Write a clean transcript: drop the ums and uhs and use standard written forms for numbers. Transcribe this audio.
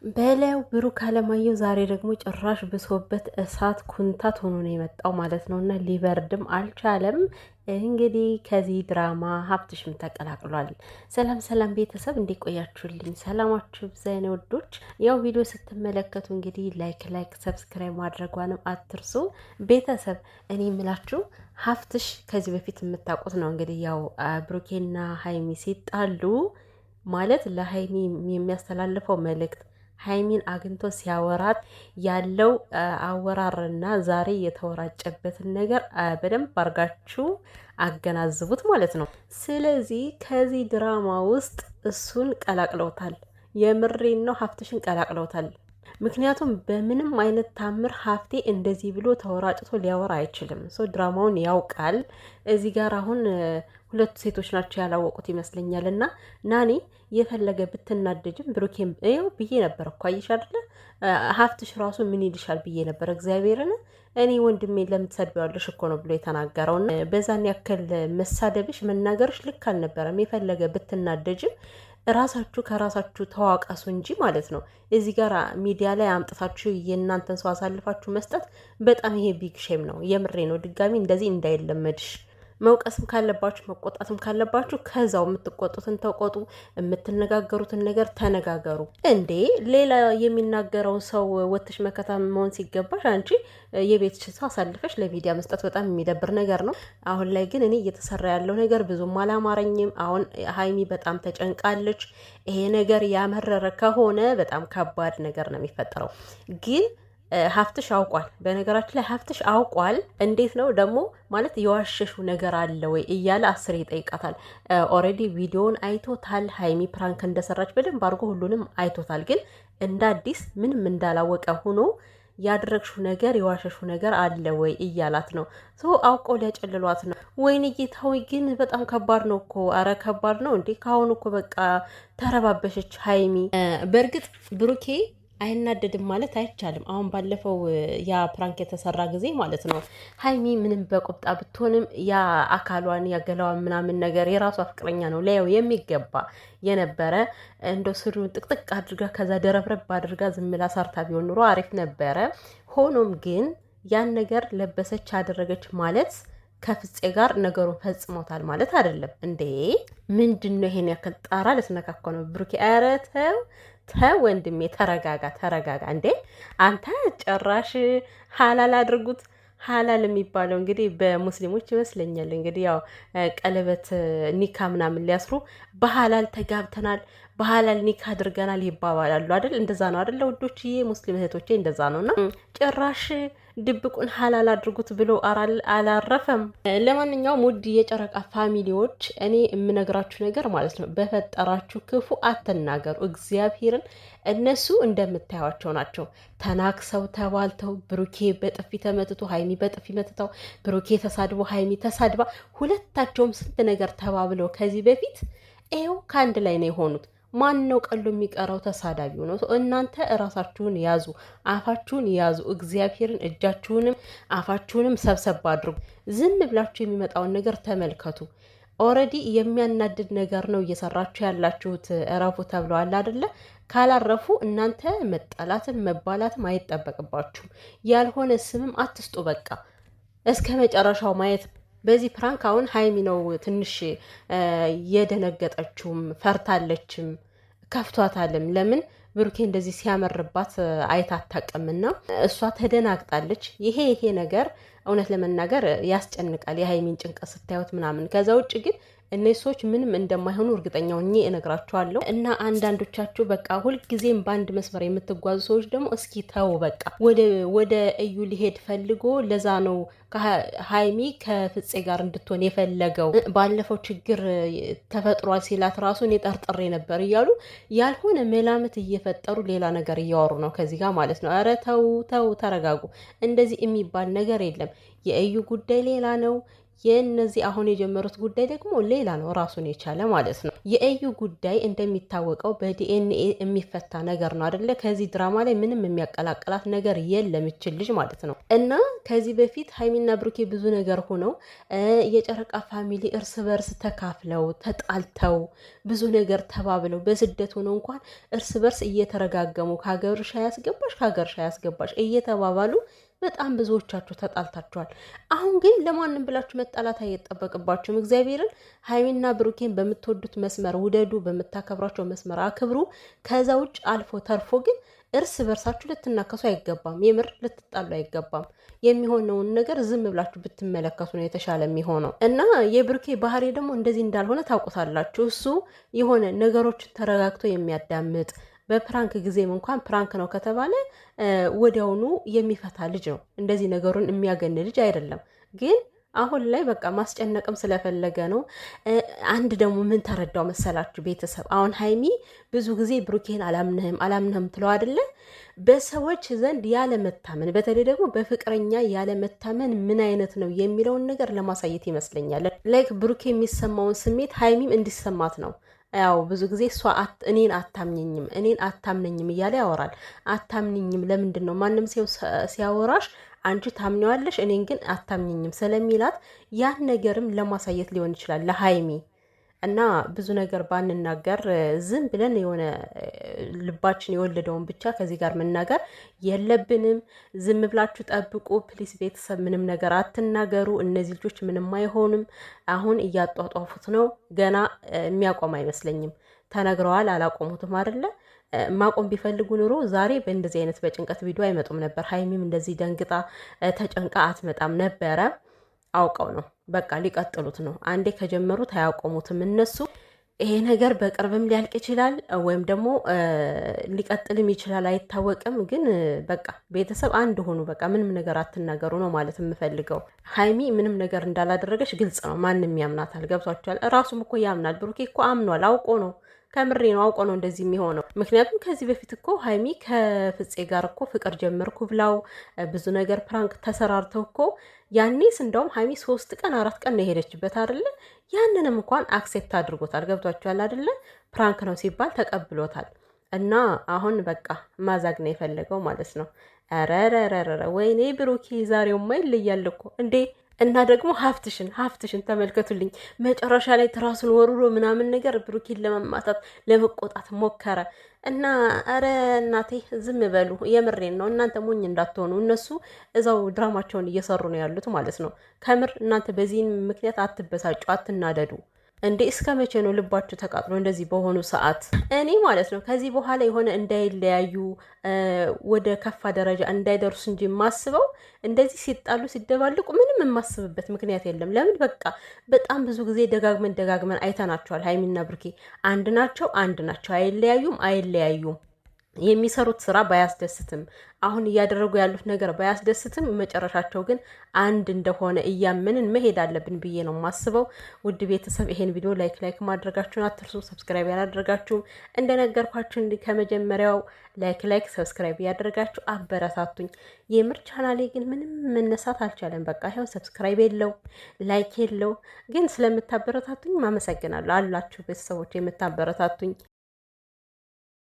በላዩ ብሩክ አለማየሁ ዛሬ ደግሞ ጭራሽ ብሶበት እሳት ኩንታት ሆኖ ነው የመጣው ማለት ነው። እና ሊበርድም አልቻለም። እንግዲህ ከዚህ ድራማ ሀብትሽም ተቀላቅሏል። ሰላም ሰላም ቤተሰብ እንዴት ቆያችሁልኝ? ሰላማችሁ ብዛ የኔ ወዶች። ያው ቪዲዮ ስትመለከቱ እንግዲህ ላይክ ሰብስክራይብ ማድረጓንም አትርሱ ቤተሰብ። እኔ የምላችሁ ሀብትሽ ከዚህ በፊት የምታውቁት ነው እንግዲህ ያው ብሩኬና ሀይሚ ሲጣሉ ማለት ለሀይሚ የሚያስተላልፈው መልእክት ሀይሚን አግኝቶ ሲያወራት ያለው አወራርና ዛሬ የተወራጨበትን ነገር በደንብ አርጋችሁ አገናዝቡት ማለት ነው። ስለዚህ ከዚህ ድራማ ውስጥ እሱን ቀላቅለውታል። የምሬን ነው፣ ሀብትሽን ቀላቅለውታል። ምክንያቱም በምንም አይነት ታምር ሀብቴ እንደዚህ ብሎ ተወራጭቶ ሊያወራ አይችልም። ሰው ድራማውን ያውቃል። እዚህ ጋር አሁን ሁለቱ ሴቶች ናቸው ያላወቁት ይመስለኛል። እና ናኒ የፈለገ ብትናደጅም ብሩኬም ይኸው ብዬ ነበር እኮ አየሽ አይደለ? ሀብትሽ ራሱ ምን ይልሻል ብዬ ነበር። እግዚአብሔርን እኔ ወንድሜ ለምትሰድቢዋለሽ እኮ ነው ብሎ የተናገረው። እና በዛን ያክል መሳደብሽ መናገርሽ ልክ አልነበረም። የፈለገ ብትናደጅም ራሳችሁ ከራሳችሁ ተዋቀሱ እንጂ ማለት ነው። እዚህ ጋር ሚዲያ ላይ አምጥታችሁ የእናንተን ሰው አሳልፋችሁ መስጠት በጣም ይሄ ቢግ ሼም ነው። የምሬ ነው። ድጋሚ እንደዚህ እንዳይለመድሽ። መውቀስም ካለባችሁ መቆጣትም ካለባችሁ ከዛው የምትቆጡትን ተቆጡ፣ የምትነጋገሩትን ነገር ተነጋገሩ። እንዴ ሌላ የሚናገረውን ሰው ወጥሽ መከታ መሆን ሲገባሽ አንቺ የቤትሽ ሰው አሳልፈሽ ለሚዲያ መስጠት በጣም የሚደብር ነገር ነው። አሁን ላይ ግን እኔ እየተሰራ ያለው ነገር ብዙም አላማረኝም። አሁን ሀይሚ በጣም ተጨንቃለች። ይሄ ነገር ያመረረ ከሆነ በጣም ከባድ ነገር ነው የሚፈጠረው ግን ሀብትሽ አውቋል። በነገራችን ላይ ሀብትሽ አውቋል። እንዴት ነው ደግሞ ማለት የዋሸሹ ነገር አለ ወይ እያለ አስር ይጠይቃታል። ኦልሬዲ ቪዲዮውን አይቶታል። ሀይሚ ፕራንክ እንደሰራች በደንብ አድርጎ ሁሉንም አይቶታል። ግን እንደ አዲስ ምንም እንዳላወቀ ሆኖ ያደረግሽው ነገር የዋሸሹ ነገር አለ ወይ እያላት ነው። አውቀው ሊያጨልሏት ነው። ወይኔ ጌታዊ ግን በጣም ከባድ ነው እኮ። አረ ከባድ ነው እንዴ! ካሁኑ እኮ በቃ ተረባበሸች ሀይሚ። በእርግጥ ብሩኬ አይናደድም ማለት አይቻልም። አሁን ባለፈው ያ ፕራንክ የተሰራ ጊዜ ማለት ነው ሀይሚ ምንም በቁጣ ብትሆንም ያ አካሏን ያገላዋን ምናምን ነገር የራሷ ፍቅረኛ ነው ሊያው የሚገባ የነበረ እንደ ስሩን ጥቅጥቅ አድርጋ ከዛ ደረብረብ አድርጋ ዝምላ ሳርታ ቢሆን ኑሮ አሪፍ ነበረ። ሆኖም ግን ያን ነገር ለበሰች አደረገች ማለት ከፍፄ ጋር ነገሩን ፈጽሞታል ማለት አይደለም እንዴ። ምንድን ነው ይሄን ያክል ጣራ ልትነካኮ ነው ብሩኬ? ኧረ ተው ወንድሜ ተረጋጋ እንዴ አንተ። ጭራሽ ሀላል አድርጉት። ሀላል የሚባለው እንግዲህ በሙስሊሞች ይመስለኛል እንግዲህ ያው ቀለበት ኒካ ምናምን ሊያስሩ በሀላል ተጋብተናል በሀላል ኒካ አድርገናል ይባባላሉ አይደል? እንደዛ ነው አይደል ውዶችዬ? ሙስሊም እህቶቼ እንደዛ ነውና ጭራሽ ድብቁን ሀላል አድርጉት ብሎ አላረፈም። ለማንኛውም ውድ የጨረቃ ፋሚሊዎች እኔ የምነግራችሁ ነገር ማለት ነው በፈጠራችሁ ክፉ አትናገሩ። እግዚአብሔርን እነሱ እንደምታዩቸው ናቸው። ተናክሰው ተባልተው ብሩኬ በጥፊ ተመትቶ ሀይሚ በጥፊ መትተው ብሩኬ ተሳድቦ ሀይሚ ተሳድባ ሁለታቸውም ስንት ነገር ተባብለው ከዚህ በፊት ይኸው ከአንድ ላይ ነው የሆኑት። ማን ነው ቀሎ የሚቀረው? ተሳዳቢው ነው። እናንተ እራሳችሁን ያዙ፣ አፋችሁን ያዙ። እግዚአብሔርን እጃችሁንም አፋችሁንም ሰብሰብ አድርጉ። ዝም ብላችሁ የሚመጣውን ነገር ተመልከቱ። ኦልሬዲ የሚያናድድ ነገር ነው እየሰራችሁ ያላችሁት። እረፉ ተብለዋል አይደለ? ካላረፉ እናንተ መጠላትም መባላትም አይጠበቅባችሁም። ያልሆነ ስምም አትስጡ። በቃ እስከ መጨረሻው ማየት። በዚህ ፕራንክ አሁን ሀይሚ ነው ትንሽ የደነገጠችውም ፈርታለችም ከፍቷታልም። ለምን ብሩኬ እንደዚህ ሲያመርባት አይታታቅምና እሷ ተደናግጣለች። ይሄ ነገር እውነት ለመናገር ያስጨንቃል። የሀይሚን ጭንቀት ስታዩት ምናምን። ከዛ ውጭ ግን እነዚህ ሰዎች ምንም እንደማይሆኑ እርግጠኛ ሆኜ እነግራችኋለሁ። እና አንዳንዶቻችሁ በቃ ሁልጊዜም በአንድ መስመር የምትጓዙ ሰዎች ደግሞ እስኪ ተው በቃ። ወደ እዩ ሊሄድ ፈልጎ ለዛ ነው ሀይሚ ከፍፄ ጋር እንድትሆን የፈለገው። ባለፈው ችግር ተፈጥሯል ሲላት ራሱ እኔ ጠርጥሬ ነበር እያሉ ያልሆነ መላምት እየፈጠሩ ሌላ ነገር እያወሩ ነው ከዚህ ጋር ማለት ነው። ኧረ ተው ተረጋጉ። እንደዚህ የሚባል ነገር የለም። የእዩ ጉዳይ ሌላ ነው፣ የእነዚህ አሁን የጀመሩት ጉዳይ ደግሞ ሌላ ነው፣ ራሱን የቻለ ማለት ነው። የኤዩ ጉዳይ እንደሚታወቀው በዲኤንኤ የሚፈታ ነገር ነው አደለ? ከዚህ ድራማ ላይ ምንም የሚያቀላቅላት ነገር የለም ይችል ልጅ ማለት ነው። እና ከዚህ በፊት ሀይሚና ብሩኬ ብዙ ነገር ሆነው የጨረቃ ፋሚሊ እርስ በርስ ተካፍለው ተጣልተው ብዙ ነገር ተባብለው በስደት ሆነው እንኳን እርስ በርስ እየተረጋገሙ ከሀገርሽ ያስገባሽ ከሀገርሽ ያስገባሽ እየተባባሉ በጣም ብዙዎቻችሁ ተጣልታችኋል። አሁን ግን ለማንም ብላችሁ መጣላት አይጠበቅባችሁም። እግዚአብሔርን ሀይሚና ብሩኬን በምትወዱት መስመር ውደዱ፣ በምታከብሯቸው መስመር አክብሩ። ከዛ ውጭ አልፎ ተርፎ ግን እርስ በርሳችሁ ልትናከሱ አይገባም። የምር ልትጣሉ አይገባም። የሚሆነውን ነገር ዝም ብላችሁ ብትመለከቱ ነው የተሻለ የሚሆነው። እና የብሩኬ ባህሪ ደግሞ እንደዚህ እንዳልሆነ ታውቁታላችሁ። እሱ የሆነ ነገሮችን ተረጋግቶ የሚያዳምጥ በፕራንክ ጊዜም እንኳን ፕራንክ ነው ከተባለ ወዲያውኑ የሚፈታ ልጅ ነው። እንደዚህ ነገሩን የሚያገን ልጅ አይደለም። ግን አሁን ላይ በቃ ማስጨነቅም ስለፈለገ ነው። አንድ ደግሞ ምን ተረዳው መሰላችሁ ቤተሰብ፣ አሁን ሀይሚ ብዙ ጊዜ ብሩኬን አላምንህም ትለው አይደለ? በሰዎች ዘንድ ያለመታመን፣ በተለይ ደግሞ በፍቅረኛ ያለመታመን ምን አይነት ነው የሚለውን ነገር ለማሳየት ይመስለኛል። ላይክ ብሩኬ የሚሰማውን ስሜት ሀይሚም እንዲሰማት ነው። ያው ብዙ ጊዜ እሷ እኔን አታምነኝም እያለ ያወራል። አታምንኝም ለምንድን ነው? ማንም ሲያወራሽ አንቺ ታምኘዋለሽ፣ እኔን ግን አታምኝኝም ስለሚላት ያን ነገርም ለማሳየት ሊሆን ይችላል ለሀይሚ እና ብዙ ነገር ባንናገር ዝም ብለን የሆነ ልባችን የወለደውን ብቻ ከዚህ ጋር መናገር የለብንም። ዝም ብላችሁ ጠብቁ ፕሊስ። ቤተሰብ ምንም ነገር አትናገሩ። እነዚህ ልጆች ምንም አይሆንም። አሁን እያጧጧፉት ነው። ገና የሚያቆም አይመስለኝም። ተነግረዋል፣ አላቆሙትም አይደለ? ማቆም ቢፈልጉ ኑሮ ዛሬ በእንደዚህ አይነት በጭንቀት ቪዲዮ አይመጡም ነበር። ሀይሚም እንደዚህ ደንግጣ ተጨንቃ አትመጣም ነበረ። አውቀው ነው በቃ ሊቀጥሉት ነው። አንዴ ከጀመሩት አያቆሙትም እነሱ። ይሄ ነገር በቅርብም ሊያልቅ ይችላል ወይም ደግሞ ሊቀጥልም ይችላል፣ አይታወቅም። ግን በቃ ቤተሰብ አንድ ሆኑ። በቃ ምንም ነገር አትናገሩ ነው ማለት የምፈልገው። ሀይሚ ምንም ነገር እንዳላደረገች ግልጽ ነው። ማንም ያምናታል። ገብቷችኋል? እራሱም እኮ ያምናል። ብሩኬ እኮ አምኗል። አውቆ ነው ከምሬ ነው አውቆ ነው እንደዚህ የሚሆነው። ምክንያቱም ከዚህ በፊት እኮ ሀይሚ ከፍፄ ጋር እኮ ፍቅር ጀመርኩ ብላው ብዙ ነገር ፕራንክ ተሰራርተው እኮ ያኔስ እንደውም ሀይሚ 3 ቀን 4 ቀን ነው የሄደችበት አይደለ? ያንንም እንኳን አክሴፕት አድርጎታል። ገብቷችኋል አይደለ? ፕራንክ ነው ሲባል ተቀብሎታል። እና አሁን በቃ ማዛግ ነው የፈለገው ማለት ነው። ረረረረ ወይኔ ብሩኬ ዛሬውማ ይለያል እኮ እንዴ! እና ደግሞ ሀፍትሽን ተመልከቱልኝ። መጨረሻ ላይ ትራሱን ወርሮ ምናምን ነገር ብሩኬን ለመማታት ለመቆጣት ሞከረ እና ኧረ እናቴ ዝም በሉ። የምሬን ነው። እናንተ ሞኝ እንዳትሆኑ። እነሱ እዛው ድራማቸውን እየሰሩ ነው ያሉት ማለት ነው። ከምር እናንተ በዚህን ምክንያት አትበሳጩ፣ አትናደዱ። እንዴ እስከ መቼ ነው ልባችሁ ተቃጥሎ እንደዚህ በሆኑ ሰዓት? እኔ ማለት ነው ከዚህ በኋላ የሆነ እንዳይለያዩ ወደ ከፋ ደረጃ እንዳይደርሱ እንጂ የማስበው እንደዚህ ሲጣሉ ሲደባልቁ ምንም የማስብበት ምክንያት የለም። ለምን በቃ በጣም ብዙ ጊዜ ደጋግመን አይተናቸዋል። ሀይሚና ብሩኬ አንድ ናቸው፣ አይለያዩም። የሚሰሩት ስራ ባያስደስትም አሁን እያደረጉ ያሉት ነገር ባያስደስትም መጨረሻቸው ግን አንድ እንደሆነ እያመንን መሄድ አለብን ብዬ ነው የማስበው። ውድ ቤተሰብ ይሄን ቪዲዮ ላይክ ማድረጋችሁን አትርሱ። ሰብስክራይብ ያላደረጋችሁም እንደነገርኳችሁ ከመጀመሪያው ላይክ ሰብስክራይብ ያደረጋችሁ አበረታቱኝ። የምር ቻናሌ ግን ምንም መነሳት አልቻለም። በቃ ይኸው ሰብስክራይብ የለው ላይክ የለው። ግን ስለምታበረታቱኝ ማመሰግናለሁ። አላችሁ ቤተሰቦች የምታበረታቱኝ